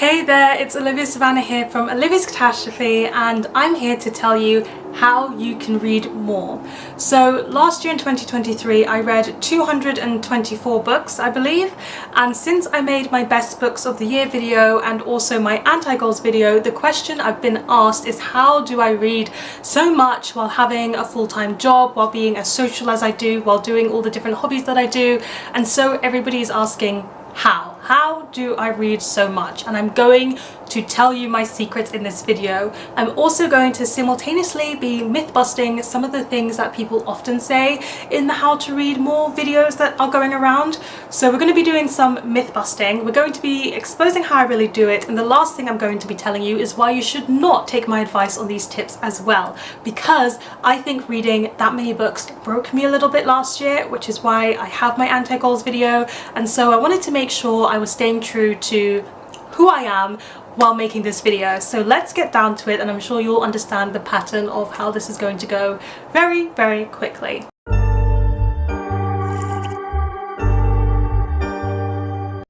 Hey there, it's Olivia-Savannah here from Olivia's Catastrophe, and I'm here to tell you how you can read more. So last year in 2023 I read 224 books, I believe, and since I made my best books of the year video and also my anti-goals video, the question I've been asked is how do I read so much while having a full-time job, while being as social as I do, while doing all the different hobbies that I do. And so everybody is asking, how do I read so much? And I'm going to tell you my secrets in this video. I'm also going to simultaneously be myth busting some of the things that people often say in the how to read more videos that are going around. So we're going to be doing some myth busting. We're going to be exposing how I really do it, and the last thing I'm going to be telling you is why you should not take my advice on these tips as well, because I think reading that many books broke me a little bit last year, which is why I have my anti-goals video. And so I wanted to make sure I was staying true to who I am while making this video. So let's get down to it, and I'm sure you'll understand the pattern of how this is going to go very, very quickly.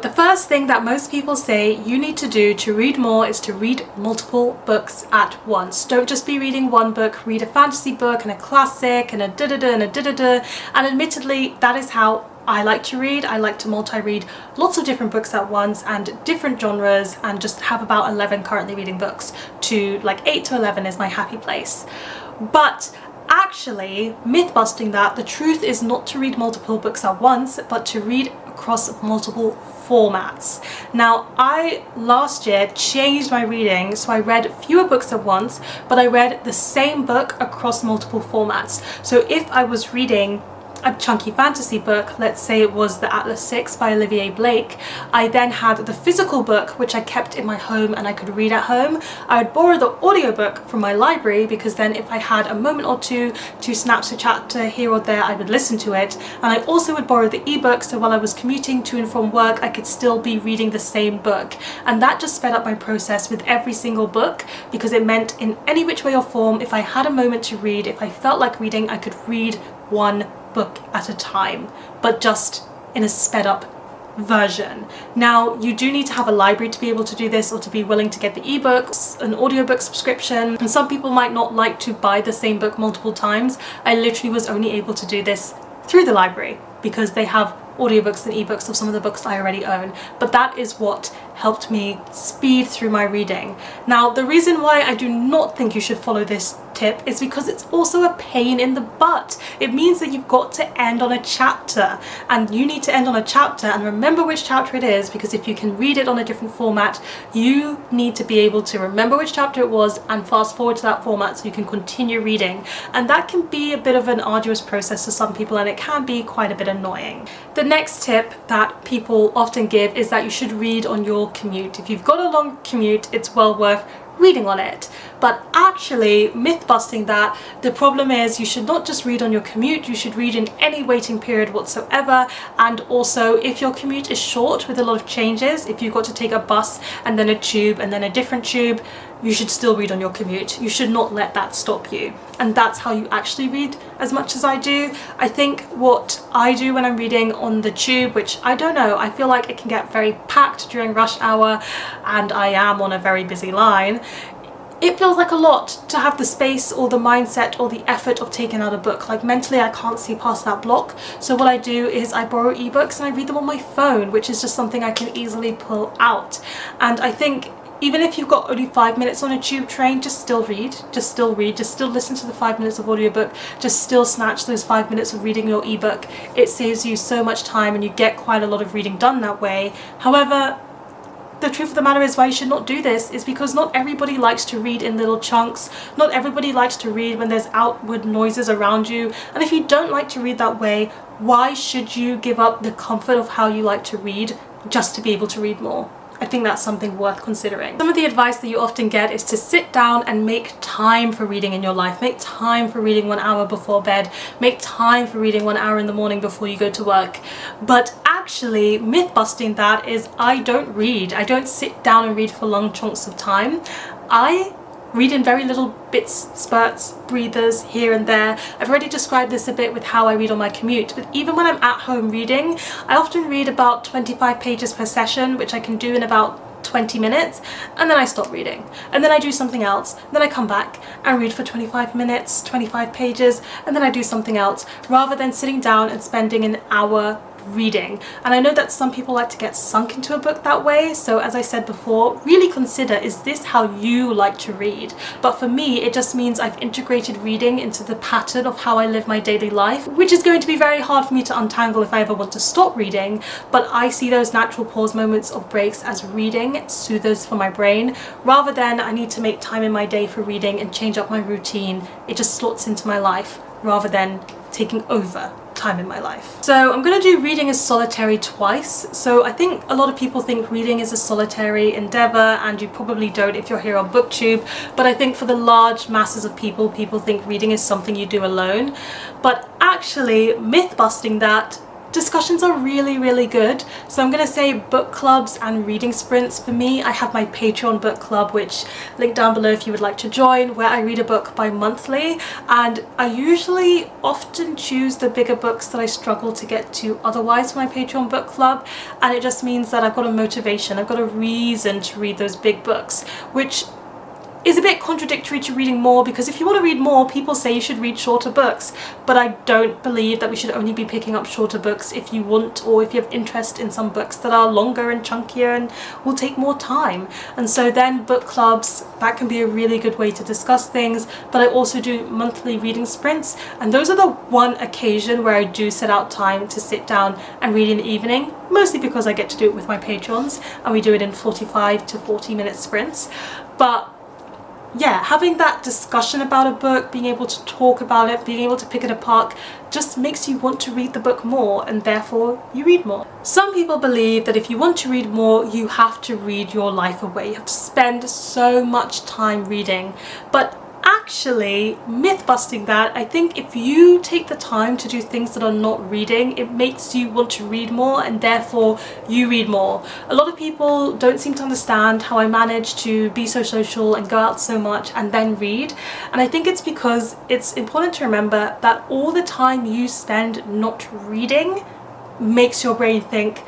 The first thing that most people say you need to do to read more is to read multiple books at once. Don't just be reading one book, read a fantasy book and a classic and a da-da-da and a da-da-da. And admittedly, that is how I like to read. I like to multi-read lots of different books at once and different genres, and just have about 11 currently reading books to like 8 to 11 is my happy place. But actually, myth busting that, the truth is not to read multiple books at once, but to read across multiple formats. Now, I last year changed my reading, so I read fewer books at once, but I read the same book across multiple formats. So if I was reading a chunky fantasy book, let's say it was The Atlas 6 by Olivier Blake, I then had the physical book which I kept in my home and I could read at home. I would borrow the audiobook from my library, because then if I had a moment or two to snap a chapter here or there, I would listen to it. And I also would borrow the ebook, so while I was commuting to and from work I could still be reading the same book. And that just sped up my process with every single book, because it meant in any which way or form, if I had a moment to read, if I felt like reading, I could read one book at a time, but just in a sped up version. Now, you do need to have a library to be able to do this, or to be willing to get the ebooks, an audiobook subscription, and some people might not like to buy the same book multiple times. I literally was only able to do this through the library because they have audiobooks and ebooks of some of the books I already own, but that is what helped me speed through my reading. Now, the reason why I do not think you should follow this tip is because it's also a pain in the butt. It means that you've got to end on a chapter, and you need to end on a chapter and remember which chapter it is, because if you can read it on a different format, you need to be able to remember which chapter it was and fast forward to that format so you can continue reading. And that can be a bit of an arduous process to some people, and it can be quite a bit annoying. The next tip that people often give is that you should read on your commute. If you've got a long commute, it's well worth reading on it. But actually, myth busting that, the problem is you should not just read on your commute, you should read in any waiting period whatsoever. And also, if your commute is short with a lot of changes, if you've got to take a bus and then a tube and then a different tube, you should still read on your commute. You should not let that stop you. And that's how you actually read as much as I do. I think what I do when I'm reading on the tube, which I don't know, I feel like it can get very packed during rush hour, and I am on a very busy line. It feels like a lot to have the space or the mindset or the effort of taking out a book. Like, mentally I can't see past that block. So what I do is I borrow ebooks and I read them on my phone, which is just something I can easily pull out. And I think even if you've got only 5 minutes on a tube train, just still read, just still listen to the 5 minutes of audiobook, just still snatch those 5 minutes of reading your ebook. It saves you so much time and you get quite a lot of reading done that way. However, the truth of the matter is why you should not do this is because not everybody likes to read in little chunks. Not everybody likes to read when there's outward noises around you. And if you don't like to read that way, why should you give up the comfort of how you like to read just to be able to read more? I think that's something worth considering. Some of the advice that you often get is to sit down and make time for reading in your life. Make time for reading 1 hour before bed. Make time for reading 1 hour in the morning before you go to work. But actually, myth busting that is I don't read. I don't sit down and read for long chunks of time. I read in very little bits, spurts, breathers here and there. I've already described this a bit with how I read on my commute, but even when I'm at home reading, I often read about 25 pages per session, which I can do in about 20 minutes and then I stop reading, and then I do something else, then I come back and read for 25 minutes, 25 pages, and then I do something else, rather than sitting down and spending an hour reading. And I know that some people like to get sunk into a book that way, so as I said before, really consider, is this how you like to read? But for me, it just means I've integrated reading into the pattern of how I live my daily life, which is going to be very hard for me to untangle if I ever want to stop reading. But I see those natural pause moments of breaks as reading soothers for my brain, rather than I need to make time in my day for reading and change up my routine. It just slots into my life rather than taking over time in my life. So I'm going to do reading as solitary twice. So I think a lot of people think reading is a solitary endeavor, and you probably don't if you're here on booktube, but I think for the large masses of people think reading is something you do alone. But actually, myth busting that, discussions are really good. So I'm going to say book clubs and reading sprints. For me, I have my Patreon book club, which link down below if you would like to join, where I read a book bi-monthly, and I usually often choose the bigger books that I struggle to get to otherwise for my Patreon book club, and it just means that I've got a motivation, I've got a reason to read those big books, which is a bit contradictory to reading more, because if you want to read more, people say you should read shorter books, but I don't believe that we should only be picking up shorter books if you want, or if you have interest in some books that are longer and chunkier and will take more time. And so then book clubs, that can be a really good way to discuss things. But I also do monthly reading sprints, and those are the one occasion where I do set out time to sit down and read in the evening, mostly because I get to do it with my patrons, and we do it in 45 to 40 minute sprints. But yeah, having that discussion about a book, being able to talk about it, being able to pick it apart, just makes you want to read the book more, and therefore you read more. Some people believe that if you want to read more, you have to read your life away. You have to spend so much time reading. But actually, myth busting that, I think if you take the time to do things that are not reading, it makes you want to read more, and therefore you read more. A lot of people don't seem to understand how I manage to be so social and go out so much and then read, and I think it's because it's important to remember that all the time you spend not reading makes your brain think,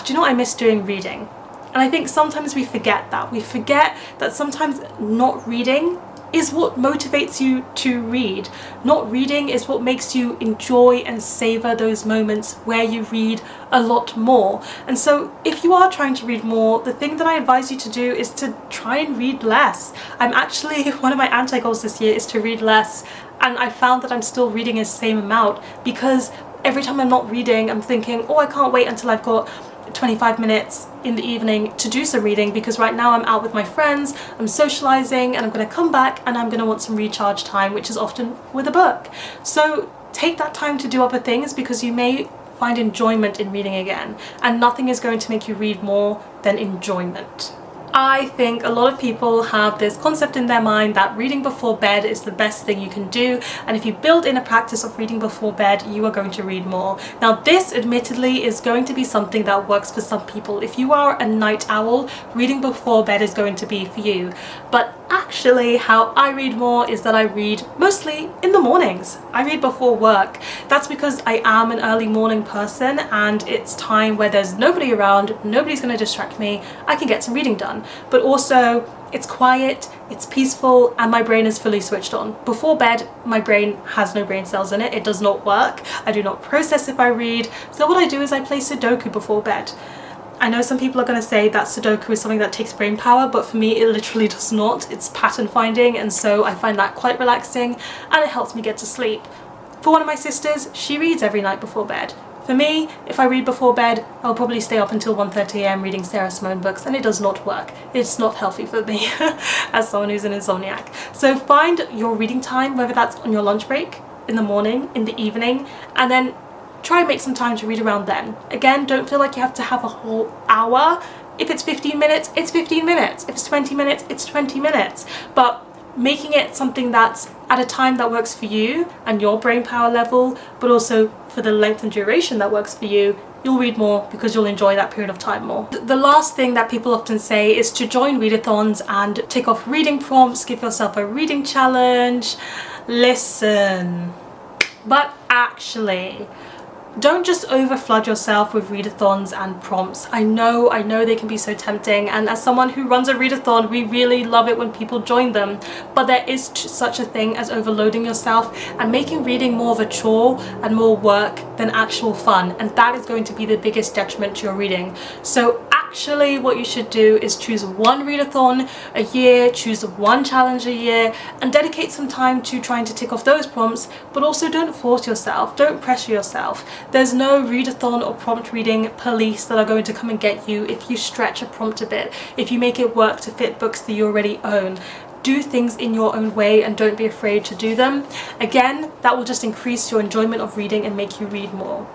do you know what, I miss doing reading. And I think sometimes we forget that. We forget that sometimes not reading is what motivates you to read. Not reading is what makes you enjoy and savor those moments where you read a lot more. And so if you are trying to read more, the thing that I advise you to do is to try and read less. I'm actually, one of my anti-goals this year is to read less, and I found that I'm still reading the same amount, because every time I'm not reading, I'm thinking, oh, I can't wait until I've got 25 minutes in the evening to do some reading, because right now I'm out with my friends, I'm socializing, and I'm going to come back and I'm going to want some recharge time, which is often with a book. So take that time to do other things, because you may find enjoyment in reading again, and nothing is going to make you read more than enjoyment. I think a lot of people have this concept in their mind that reading before bed is the best thing you can do, and if you build in a practice of reading before bed, you are going to read more. Now this admittedly is going to be something that works for some people. If you are a night owl, reading before bed is going to be for you. But actually how I read more is that I read mostly in the mornings. I read before work. That's because I am an early morning person, and it's time where there's nobody around, nobody's going to distract me, I can get some reading done. But also it's quiet, it's peaceful, and my brain is fully switched on. Before bed, my brain has no brain cells in it, it does not work, I do not process if I read, so what I do is I play Sudoku before bed. I know some people are going to say that Sudoku is something that takes brain power, but for me it literally does not. It's pattern finding, and so I find that quite relaxing, and it helps me get to sleep. For one of my sisters, she reads every night before bed. For me, if I read before bed, I'll probably stay up until 1:30 AM reading Sarah Simone books, and it does not work. It's not healthy for me as someone who's an insomniac. So find your reading time, whether that's on your lunch break, in the morning, in the evening, and then try and make some time to read around then. Again, don't feel like you have to have a whole hour. If it's 15 minutes, it's 15 minutes. If it's 20 minutes, it's 20 minutes. But making it something that's at a time that works for you and your brain power level, but also for the length and duration that works for you, you'll read more because you'll enjoy that period of time more. The last thing that people often say is to join readathons and tick off reading prompts, give yourself a reading challenge. Listen, but actually, Don't just overflood yourself with readathons and prompts. I know they can be so tempting, and as someone who runs a readathon, we really love it when people join them, but there is such a thing as overloading yourself and making reading more of a chore and more work than actual fun, and that is going to be the biggest detriment to your reading. So actually what you should do is choose one readathon a year, choose one challenge a year, and dedicate some time to trying to tick off those prompts, but also don't force yourself, don't pressure yourself. There's no readathon or prompt reading police that are going to come and get you if you stretch a prompt a bit, if you make it work to fit books that you already own. Do things in your own way and don't be afraid to do them. Again, that will just increase your enjoyment of reading and make you read more.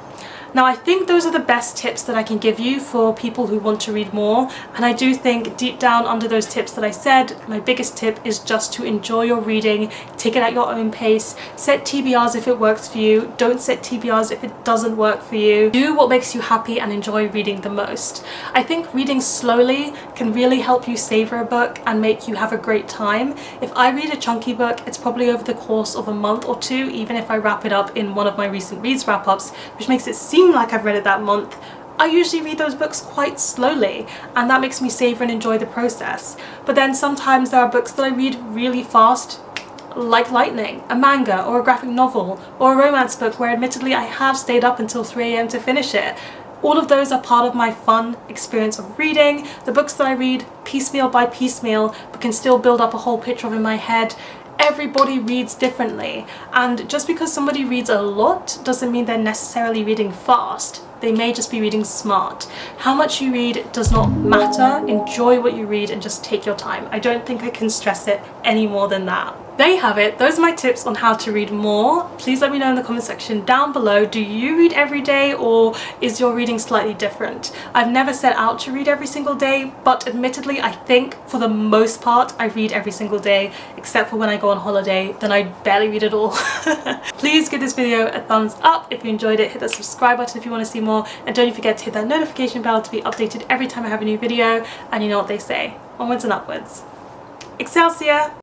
Now, I think those are the best tips that I can give you for people who want to read more, and I do think deep down under those tips that I said, my biggest tip is just to enjoy your reading, take it at your own pace, set TBRs if it works for you, don't set TBRs if it doesn't work for you. Do what makes you happy and enjoy reading the most. I think reading slowly can really help you savor a book and make you have a great time. If I read a chunky book, it's probably over the course of a month or two, even if I wrap it up in one of my recent reads wrap-ups, which makes it seem like I've read it that month. I usually read those books quite slowly, and that makes me savor and enjoy the process. But then sometimes there are books that I read really fast, like lightning, a manga or a graphic novel or a romance book where admittedly I have stayed up until 3 AM to finish it. All of those are part of my fun experience of reading. The books that I read piecemeal by piecemeal but can still build up a whole picture of in my head. Everybody reads differently, and just because somebody reads a lot doesn't mean they're necessarily reading fast. They may just be reading smart. How much you read does not matter. Enjoy what you read and just take your time. I don't think I can stress it any more than that. There you have it. Those are my tips on how to read more. Please let me know in the comment section down below. Do you read every day, or is your reading slightly different? I've never set out to read every single day, but admittedly I think for the most part I read every single day, except for when I go on holiday, then I barely read at all. Please give this video a thumbs up if you enjoyed it, hit that subscribe button if you want to see more, and don't forget to hit that notification bell to be updated every time I have a new video. And you know what they say, onwards and upwards. Excelsior!